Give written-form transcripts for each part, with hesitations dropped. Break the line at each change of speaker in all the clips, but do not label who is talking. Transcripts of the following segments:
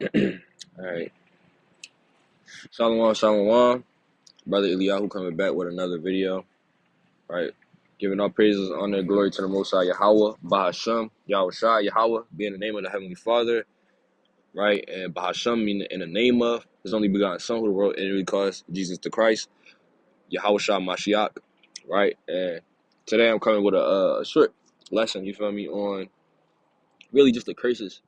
All right. Shalom, shalom. Brother Eliyahu coming back with another video. Right. Giving all praises, honor, and glory to the Most High Yahweh, Bahashem, Yahushua, Yahweh, being the name of the Heavenly Father. Right. And Bahashem meaning in the name of His only begotten Son, who the world and really calls Jesus the Christ, Yahushua Mashiach. Right. And today I'm coming with a short lesson, you feel me, on really just the curses,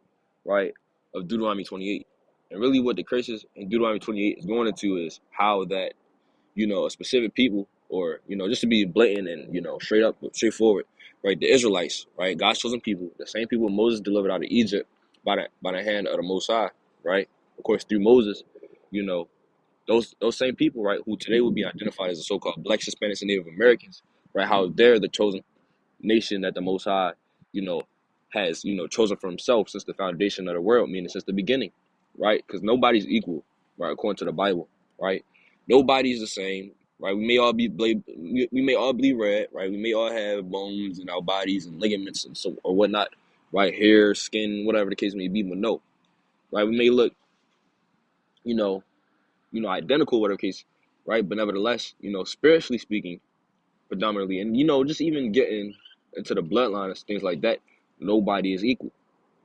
right, of Deuteronomy 28. And really what the curses in Deuteronomy 28 is going into is how that, a specific people, or, just to be blatant and, straight up, straightforward, right, the Israelites, right, God's chosen people, the same people Moses delivered out of Egypt by the hand of the Most High, right, of course, through Moses, you know, those same people, right, who today would be identified as the so-called Black, Hispanics, and Native Americans, right, how they're the chosen nation that the Most High, you know, has, chosen for himself since the foundation of the world, meaning since the beginning, right? Because nobody's equal, right, according to the Bible, right? Nobody's the same, right? We may all be red, right? We may all have bones in our bodies and ligaments and so or whatnot, right? Hair, skin, whatever the case may be, but no, right? We may look, you know, identical, whatever case, right? But nevertheless, spiritually speaking, predominantly, and just even getting into the bloodline and things like that, nobody is equal,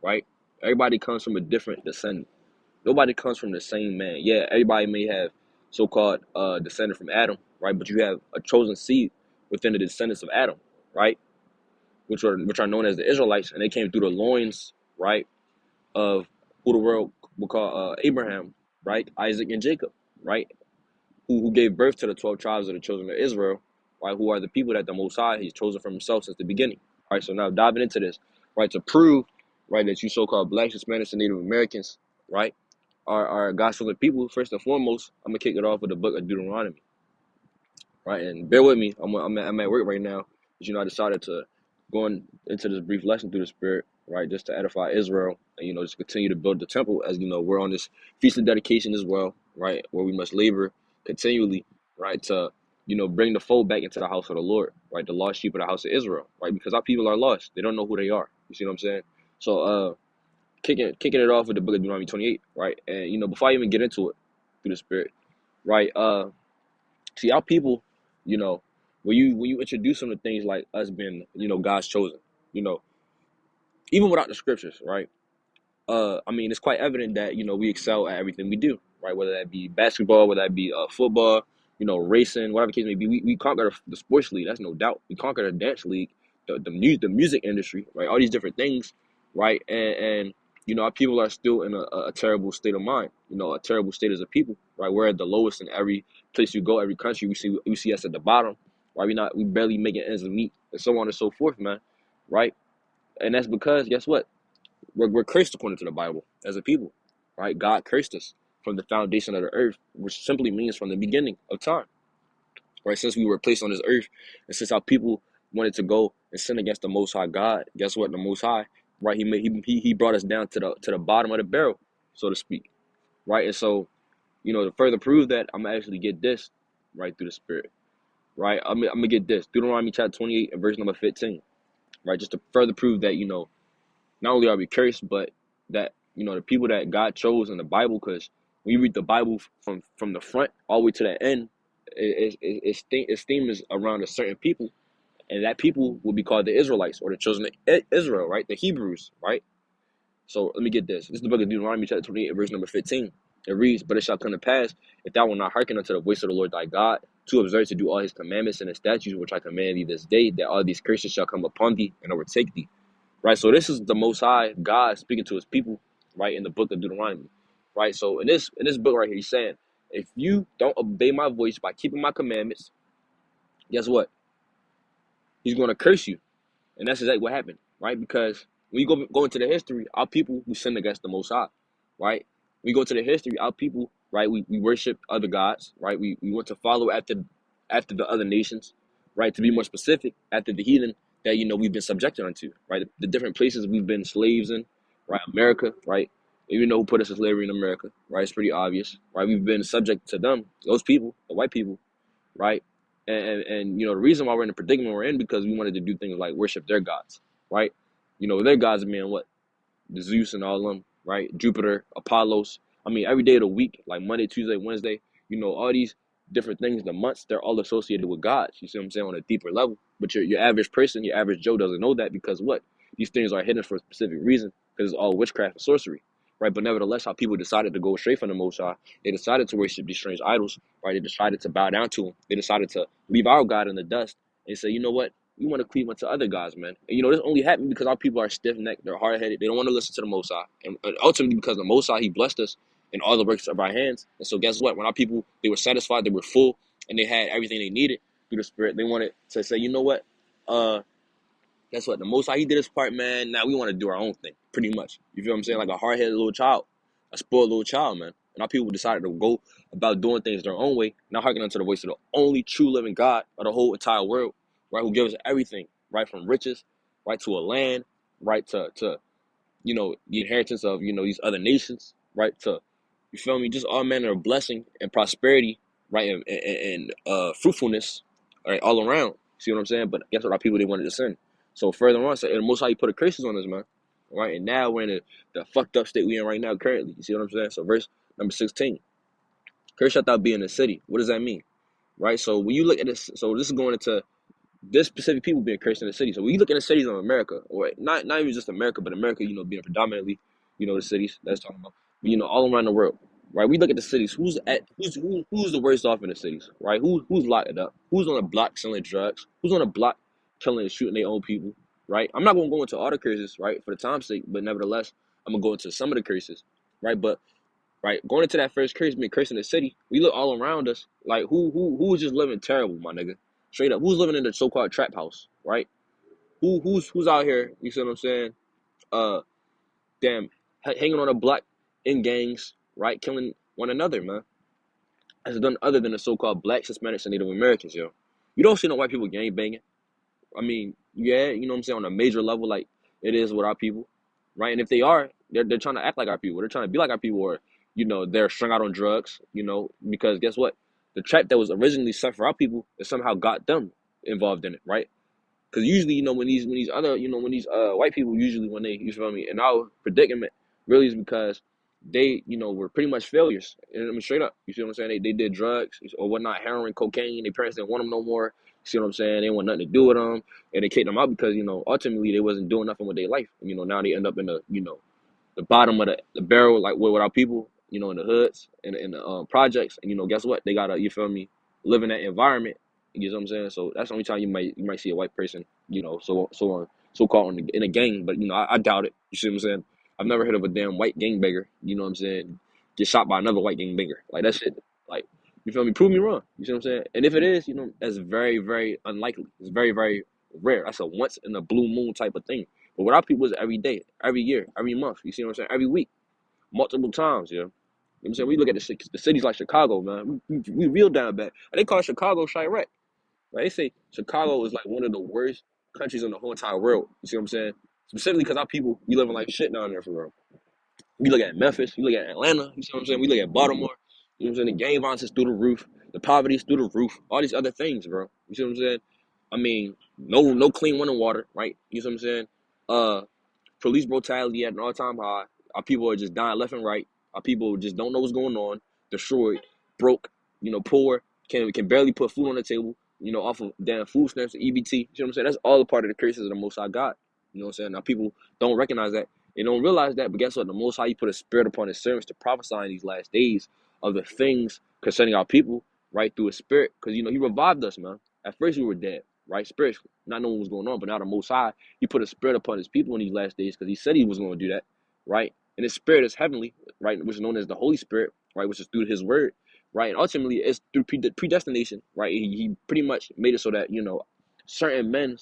right? Everybody comes from a different descendant. Nobody comes from the same man. Yeah, everybody may have so-called descendant from Adam, right? But you have a chosen seed within the descendants of Adam, right? Which are known as the Israelites, and they came through the loins, right, of who the world will call Abraham, right, Isaac and Jacob, right? Who gave birth to the 12 tribes of the children of Israel, right? Who are the people that the Most High He's chosen from Himself since the beginning, right? So now diving into this, right, to prove, right, that you so-called Blacks, Hispanics, and Native Americans, right, are God's chosen people. First and foremost, I'm gonna kick it off with the Book of Deuteronomy, right? And bear with me, I'm at work right now, but I decided to go into this brief lesson through the Spirit, right, just to edify Israel and just continue to build the temple as we're on this feast of dedication as well, right, where we must labor continually, right, to bring the fold back into the house of the Lord, right, the lost sheep of the house of Israel, right, because our people are lost, they don't know who they are. You see what I'm saying? So kicking it off with the Book of Deuteronomy 28, right, and before I even get into it through the Spirit, right, see, our people, you know, when you introduce them to things like us being, God's chosen, you know, even without the scriptures, right? I mean, it's quite evident that we excel at everything we do, right? Whether that be basketball, whether that be football, racing, whatever the case may be. We conquer the sports league, that's no doubt. We conquer the dance league, the music industry, right? All these different things, right? And our people are still in a terrible state of mind, a terrible state as a people, right? We're at the lowest in every place you go, every country. We see us at the bottom, right? We barely making ends meet, and so on and so forth, man, right? And that's because guess what? We're cursed according to the Bible as a people, right? God cursed us from the foundation of the earth, which simply means from the beginning of time, right? Since we were placed on this earth, and since our people wanted to go and sin against the Most High God, guess what? The Most High, right? He brought us down to the bottom of the barrel, so to speak, right? And so, to further prove that, I'm gonna actually get this right through the Spirit, right? I'm gonna get this Deuteronomy chapter 28 and verse number 15, right? Just to further prove that not only are we cursed, but that the people that God chose in the Bible. Because when you read the Bible from the front all the way to the end, its theme is around a certain people, and that people will be called the Israelites, or the children of Israel, right? The Hebrews, right? So let me get this. This is the book of Deuteronomy, chapter 28, verse number 15. It reads, "But it shall come to pass, if thou wilt not hearken unto the voice of the Lord thy God, to observe to do all his commandments and his statutes which I command thee this day, that all these curses shall come upon thee and overtake thee." Right, so this is the Most High God speaking to His people, right, in the book of Deuteronomy, right. So in this book right here, He's saying, if you don't obey my voice by keeping my commandments, guess what? He's going to curse you, and that's exactly what happened, right? Because when you go into the history, our people who sinned against the Most High, right? We go to the history, our people, right? We worship other gods, right? We want to follow after the other nations, right? To be more specific, after the heathen that we've been subjected unto, right? The different places we've been slaves in, right? America, right? Even though who put us in slavery in America, right? It's pretty obvious, right? We've been subject to them, those people, the white people, right? And the reason why we're in the predicament we're in, because we wanted to do things like worship their gods, right? Their gods being what? The Zeus and all of them, right? Jupiter, Apollos. I mean, every day of the week, like Monday, Tuesday, Wednesday, all these different things, the months, they're all associated with gods. You see what I'm saying? On a deeper level. But your average person, your average Joe doesn't know that because what? These things are hidden for a specific reason because it's all witchcraft and sorcery, right? But nevertheless, how people decided to go straight from the Most High, they decided to worship these strange idols, right? They decided to bow down to them. They decided to leave our God in the dust and say, you know what? We want to cleave unto other gods, man. And this only happened because our people are stiff necked, they're hard headed, they don't want to listen to the Most High. And ultimately, because the Most High, He blessed us in all the works of our hands. And so, guess what? When our people, they were satisfied, they were full, and they had everything they needed through the Spirit, they wanted to say, you know what? Guess what? The Most High, He did His part, man. Now we want to do our own thing, pretty much. You feel what I'm saying? Like a hard headed little child, a spoiled little child, man. And our people decided to go about doing things their own way, not hearkening unto the voice of the only true living God of the whole entire world, right? Who gives us everything, right? From riches, right, to a land, right, to the inheritance of, these other nations, right? To, you feel me? Just all manner of blessing and prosperity, right? And fruitfulness, right? All around. See what I'm saying? But guess what? Our people, they wanted to sin. So further on, so, and most how you put the curses on us, man. Right? And now we're in the fucked up state we in right now currently. You see what I'm saying? So verse number 16. Curse shalt thou be in the city. What does that mean? Right? So when you look at this, so this is going into this specific people being cursed in the city. So when you look at the cities of America, or not even just America, but America, being predominantly, the cities that's talking about, all around the world, right? We look at the cities. Who's the worst off in the cities, right? Who's locked up? Who's on the block selling drugs? Who's on the block killing and shooting their own people, right? I'm not gonna go into all the curses, right, for the time's sake, but nevertheless, I'm gonna go into some of the curses, right? But right, going into that first curse, being cursed in the city, we look all around us, like who's just living terrible, my nigga. Straight up, who's living in the so-called trap house, right? Who's out here? You see what I'm saying? Uh, damn, hanging on a block in gangs, right? Killing one another, man. Has done other than the so-called blacks, Hispanics, and Native Americans, yo. You don't see no white people gang banging. I mean, yeah, you know what I'm saying, on a major level, like it is with our people, right? And if they are, they're trying to act like our people. They're trying to be like our people, or they're strung out on drugs. Because guess what? The trap that was originally set for our people, it somehow got them involved in it, right? Because usually, when these other, when these white people usually when they, you feel me, in our predicament, really is because they, were pretty much failures. And I mean, straight up, you see what I'm saying? They did drugs or whatnot, heroin, cocaine. Their parents didn't want them no more. You see what I'm saying? They want nothing to do with them, and they kicked them out because ultimately they wasn't doing nothing with their life. Now they end up in the bottom of the barrel, like with our people, in the hoods and in the projects. And guess what? They gotta, you feel me, live in that environment. You know what I'm saying? So that's the only time you might see a white person, so called in a gang. But I doubt it. You see what I'm saying? I've never heard of a damn white gangbanger. You know what I'm saying? Get shot by another white gangbanger. Like that shit. Like, you feel me? Prove me wrong. You see what I'm saying? And if it is, that's very, very unlikely. It's very, very rare. That's a once in a blue moon type of thing. But what our people is every day, every year, every month. You see what I'm saying? Every week, multiple times. You know what I'm saying? We look at the cities like Chicago, man. We real down bad. And they call Chicago Chirac. Right? They say Chicago is like one of the worst countries in the whole entire world. You see what I'm saying? Specifically because our people, we living like shit down there for real. We look at Memphis, we look at Atlanta, you see what I'm saying? We look at Baltimore, you know what I'm saying? The gang violence is through the roof, the poverty is through the roof, all these other things, bro. You see what I'm saying? I mean, no clean running water, right? You see what I'm saying? Police brutality at an all-time high. Our people are just dying left and right. Our people just don't know what's going on. Destroyed, broke, poor, can barely put food on the table, off of damn food stamps and EBT. You know what I'm saying? That's all a part of the curses of the Most High God. You know what I'm saying? Now people don't recognize that. They don't realize that, but guess what? The Most High, He put a spirit upon His servants to prophesy in these last days of the things concerning our people, right, through His spirit. Because, He revived us, man. At first we were dead, right, spiritually, not knowing what was going on, but now the Most High, He put a spirit upon His people in these last days because He said He was going to do that, right? And His spirit is heavenly, right, which is known as the Holy Spirit, right, which is through His word, right? And ultimately, it's through predestination, right? He pretty much made it so that, certain men,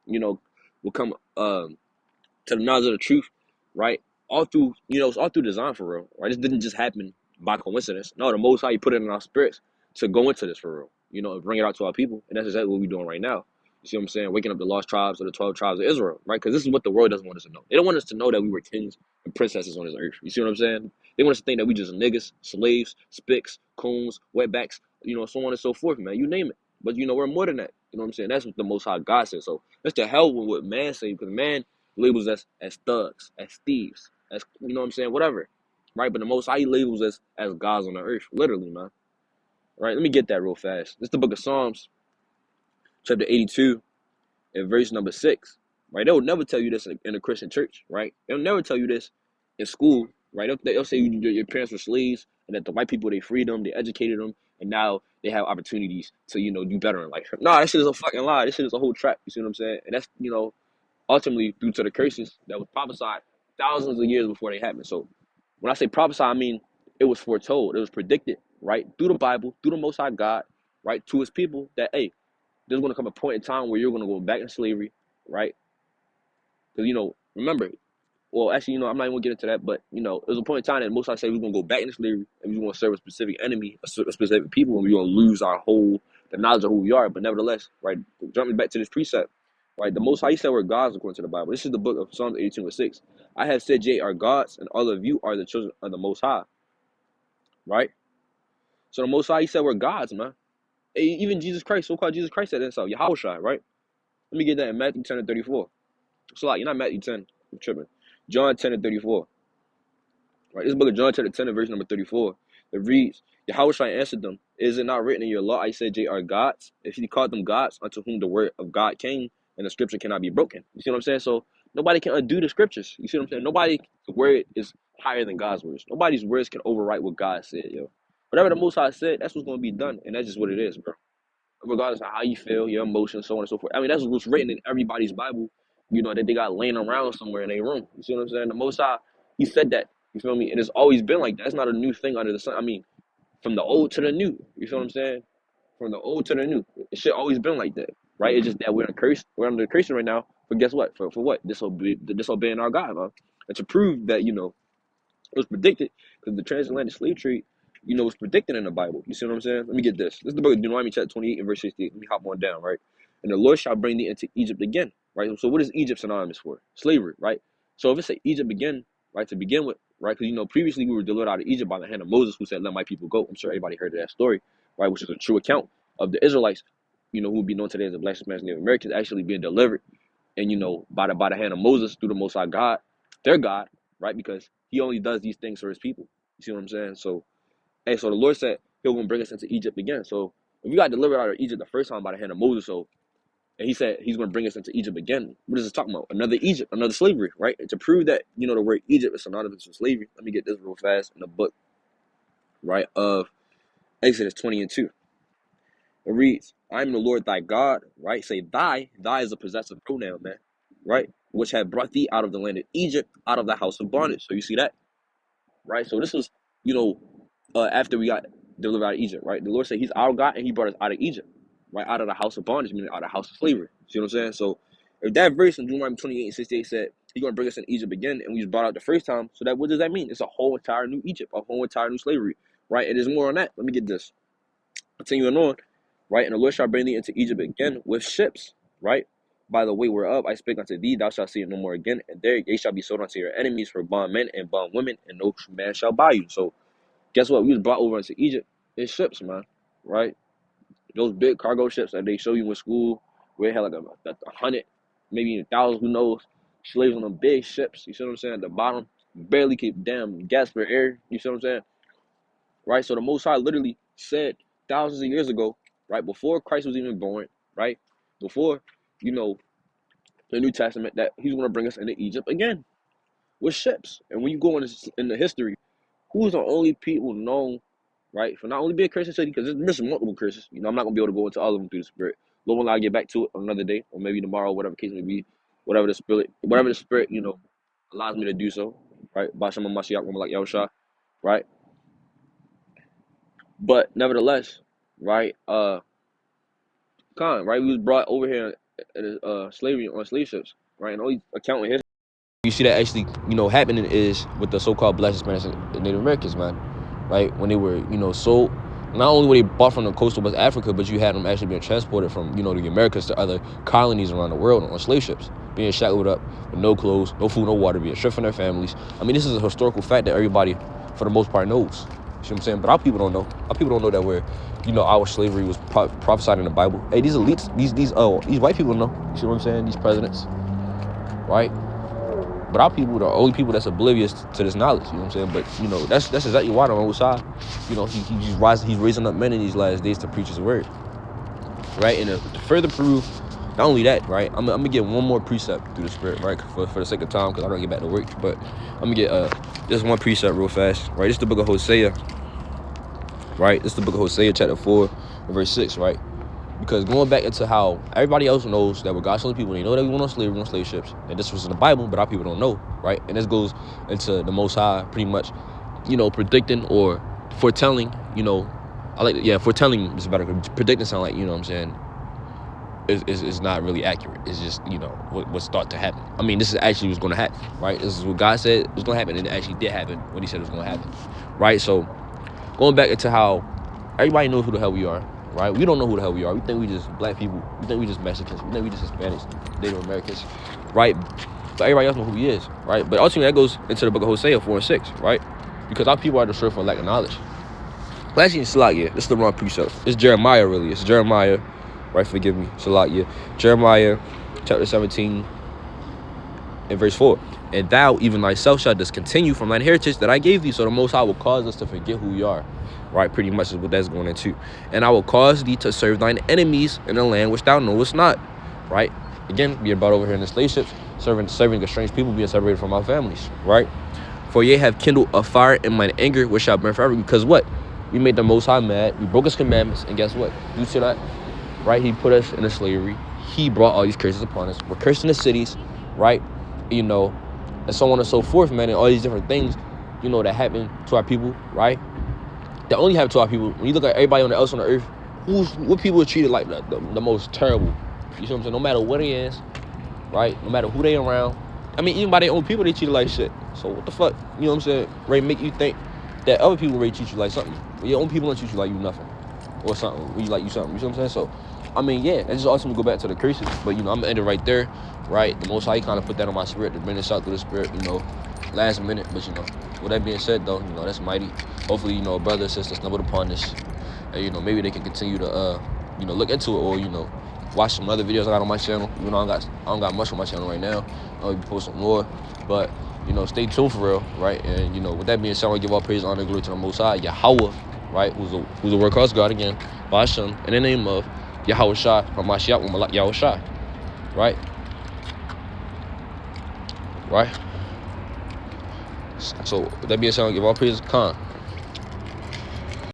will come to the knowledge of the truth, right? All through, it's all through design for real, right? This didn't just happen by coincidence. No, the Most High, He put it in our spirits to go into this for real, and bring it out to our people. And that's exactly what we're doing right now. You see what I'm saying? Waking up the lost tribes of the 12 tribes of Israel, right? Because this is what the world doesn't want us to know. They don't want us to know that we were kings and princesses on this earth. You see what I'm saying? They want us to think that we just niggas, slaves, spicks, coons, wetbacks, so on and so forth, man. You name it. But, we're more than that. You know what I'm saying? That's what the Most High God said. So that's the hell with what man say, because man labels us as thugs, as thieves, as, you know what I'm saying, whatever, right? But the Most High, he labels us as gods on the earth, literally, man. Right? Let me get that real fast. This is the book of Psalms, chapter 82, and verse number 6. Right? They will never tell you this in a Christian church, right? They'll never tell you this in school, right? They'll say your parents were slaves and that the white people, they freed them, they educated them, and now they have opportunities to, you know, do better in life. Nah, that shit is a fucking lie. This shit is a whole trap. You see what I'm saying? And that's, you know, ultimately due to the curses that was prophesied thousands of years before they happened. So when I say prophesy, I mean it was foretold, it was predicted, right? Through the Bible, through the Most High God, right? To his people that, hey, there's going to come a point in time where you're going to go back in slavery, right? Because, you know, remember, well, actually, you know, I'm not even going to get into that, but, you know, there's a point in time that most I say we're going to go back into slavery and we're going to serve a specific enemy, a specific people, and we're going to lose the knowledge of who we are. But nevertheless, right, jumping back to this precept, right, the Most High said we're gods according to the Bible. This is the book of Psalms 82:6. I have said, ye are gods, and all of you are the children of the Most High, right? So the Most High, he said we're gods, man. Even Jesus Christ, so-called Jesus Christ said himself, Yahushua, right? Let me get that in Matthew 10:34. So, like, you're not Matthew 10, I'm tripping. John 10:34. Right, this book of John chapter 10 and verse number 34. It reads, Yahushua answered them, is it not written in your law, I said, ye are gods? If he called them gods, unto whom the word of God came, and the scripture cannot be broken. You see what I'm saying? So nobody can undo the scriptures. You see what I'm saying? Nobody's word is higher than God's words. Nobody's words can overwrite what God said, yo. Whatever the Most High said, that's what's going to be done, and that's just what it is, bro. Regardless of how you feel, your emotions, so on and so forth. I mean, that's what's written in everybody's Bible, you know, that they got laying around somewhere in their room. You see what I'm saying? The Most High, he said that. You feel me? And it's always been like that. It's not a new thing under the sun. I mean, from the old to the new. You feel what I'm saying? From the old to the new. It should always been like that, right? It's just that we're under the curse right now. But guess what? For what? Disobeying our God, man. And to prove that, you know, it was predicted because the transatlantic slave trade, you know, was predicted in the Bible. You see what I'm saying? Let me get this. This is the book of Deuteronomy chapter 28 and verse 68. Let me hop on down, right? And the Lord shall bring thee into Egypt again, right? So what is Egypt synonymous for? Slavery, right? So if it's say Egypt again, right, to begin with, right? Because, you know, previously we were delivered out of Egypt by the hand of Moses, who said, let my people go. I'm sure everybody heard of that story, right? Which is a true account of the Israelites, you know, who would be known today as the Black Spanish Native Americans, actually being delivered, and, you know, by the hand of Moses through the Most High God, their God, right? Because he only does these things for his people. You see what I'm saying? So, hey, so the Lord said he'll gonna bring us into Egypt again. So if we got delivered out of Egypt the first time by the hand of Moses, so and he said he's gonna bring us into Egypt again. What is this talking about? Another Egypt, another slavery, right? And to prove that, you know, the word Egypt is synonymous with slavery, let me get this real fast in the book, right, of Exodus 20:2. It reads, I am the Lord thy God, right? Say thy is a possessive pronoun, man, right? Which had brought thee out of the land of Egypt, out of the house of bondage. So you see that, right? So this was, you know, after we got delivered out of Egypt, right? The Lord said he's our God and he brought us out of Egypt, right? Out of the house of bondage, meaning out of the house of slavery. See what I'm saying? So if that verse in Deuteronomy 28:68 said he's going to bring us in Egypt again and we was brought out the first time, so that what does that mean? It's a whole entire new Egypt, a whole entire new slavery, right? And there's more on that. Let me get this. Continuing on, right? And the Lord shall bring thee into Egypt again with ships, right? By the way whereof I speak unto thee, thou shalt see it no more again, and there they shall be sold unto your enemies for bondmen and bondwomen, and no man shall buy you. So guess what? We was brought over into Egypt in ships, man, right? Those big cargo ships that they show you in school, where they had like a 100, maybe 1,000, who knows, slaves on them big ships. You see what I'm saying? At the bottom, barely keep damn gas for air. You see what I'm saying? Right? So the Most High literally said thousands of years ago, right, before Christ was even born, right, before, you know, the New Testament, that he's going to bring us into Egypt again with ships. And when you go in the history, who's the only people known, right, for not only being Christian city, because there's missing multiple curses. You know, I'm not going to be able to go into all of them through the Spirit. Lord will allow I get back to it on another day, or maybe tomorrow, whatever case may be, whatever the Spirit, you know, allows me to do so, right, Basham Mashiach, like Yahushua, right? But nevertheless, right, right, we was brought over here at slavery on slave ships, right, and all these account in history. You see that actually, you know, happening is with the so-called Black Spanish Native Americans, man, right? When they were, you know, sold, not only were they bought from the coastal West Africa, but you had them actually being transported from, you know, the Americas to other colonies around the world on slave ships, being shackled up with no clothes, no food, no water, being stripped from their families. I mean, this is a historical fact that everybody, for the most part, knows. You see what I'm saying? But our people don't know. Our people don't know that we're, you know, our slavery was prophesied in the Bible. Hey, these elites, these white people know. You see what I'm saying? These presidents, right? But our people are the only people that's oblivious to this knowledge, you know what I'm saying? But, you know, that's exactly why the Most High, you know, he's raising up men in these last days to preach his word, right? And to further prove, not only that, right, I'm going to get one more precept through the Spirit, right, for the sake of time, because I don't get back to work. But I'm going to get just one precept real fast, right? This is the book of Hosea, right? This is the book of Hosea, chapter 4, verse 6, right? Because going back into how everybody else knows that we're God's chosen people, they know that we went on slavery, on slave ships, and this was in the Bible, but our people don't know, right? And this goes into the Most High pretty much, you know, predicting or foretelling, you know, foretelling is better. Predicting sound like, you know what I'm saying, is not really accurate. It's just, you know, what's thought to happen. I mean, this is actually what's going to happen, right? This is what God said was going to happen, and it actually did happen when he said it was going to happen, right? So going back into how everybody knows who the hell we are, right? We don't know who the hell we are. We think we just black people. We think we just Mexicans. We think we just Hispanics, Native Americans, right? But everybody else knows who he is, right? But ultimately, that goes into the book of Hosea 4 and 6, right? Because our people are destroyed for lack of knowledge. Well, actually, it's Salakia. This is the wrong precept. It's Jeremiah, really. It's Jeremiah, right? Forgive me, Salakia. Jeremiah, chapter 17, and verse 4. And thou, even thyself, shalt discontinue from thine heritage that I gave thee. So the Most High will cause us to forget who we are. Right, pretty much is what that's going into. And I will cause thee to serve thine enemies in a land which thou knowest not. Right? Again, being brought over here in the slave ships, serving a strange people, being separated from our families. Right? For ye have kindled a fire in mine anger, which shall burn forever. Because what? We made the Most High mad. We broke his commandments. And guess what? Due to that, right, he put us into slavery. He brought all these curses upon us. We're cursed in the cities, right? You know, and so on and so forth, man. And all these different things, you know, that happen to our people, right? That only happen to our people. When you look at everybody else on the earth, what people are treated like the most terrible. You see what I'm saying? No matter what it is, right? No matter who they around. I mean, even by their own people, they treat it like shit. So what the fuck? You know what I'm saying? Ray, make you think that other people really treat you like something. But your own people don't treat you like you nothing. Or something. When you like you something. You see what I'm saying? So, I mean, yeah, that just ultimately go back to the curses. But, you know, I'm going to end it right there, right? The Most High kind of put that on my spirit to bring this out through the Spirit, you know, last minute. But, you know, with that being said, though, you know, that's mighty. Hopefully, you know, a brother or sister stumbled upon this. And, you know, maybe they can continue to, you know, look into it or, you know, watch some other videos I got on my channel. You know, I don't got much on my channel right now. I'll be posting more. But, you know, stay tuned for real, right? And, you know, with that being said, I want to give all praise, honor, and glory to the Most High, Yahweh, right? Who's the word calls God again, by Hashem, in the name of Yahweh Shai, Hamashiach, Malak Yahweh Shai, right? Right? So, with that being said, I give all praise to Khan.